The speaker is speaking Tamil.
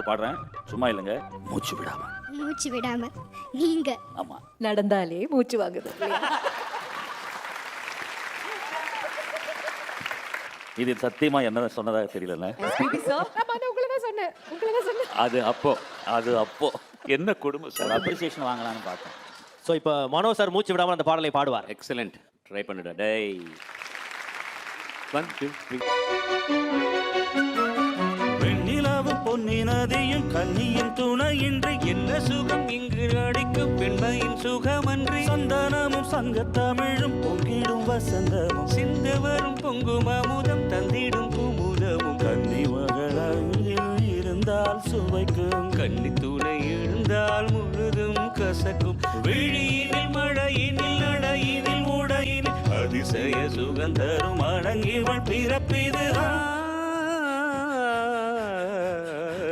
பாடுறேன், சும்மா இல்லைங்க, மூச்சு விடாம. மூச்சு விடாம நீங்க ஆமா. நடந்தாலே மூச்சு வாங்குது இல்லையா? இது சத்தியமா என்ன சொன்னதாக தெரியலண்ணே. SPB sir. உங்களை தான் சொன்னேன். அது அப்போ என்ன கொடுமை சார். அப்ரிசியேஷன் வாங்கலாம்னு பார்த்தேன். ஸோ இப்போ மனோ சார் மூச்சு விடாமல் அந்த பாடலை பாடுவார். எக்ஸலண்ட், ட்ரை பண்ணுடா டேய். 1 2 3. வெண்ணிலாவும் பொன்னி நதியும் கன்னியின் துணையின்றி என்ன சுகம் இங்கு அடிக்கும் பெண்மையின் சுகமன்றி சந்தனமும் சங்கத்தமிழும் பொங்கிடும் வசந்தமும் சிந்து வரும் பொங்கும் அமுதம் தந்திடும் குமுதமும் கன்னி மகளாயில் இருந்தால் சுவைக்கும் கன்னி துணை இருந்தால் முழுதும் கசக்கும் விழியினில் மழையினில் நடையினில் உடையினில் அதிசய சுகந்தரும் அடங்கிவள் பிறப்பிது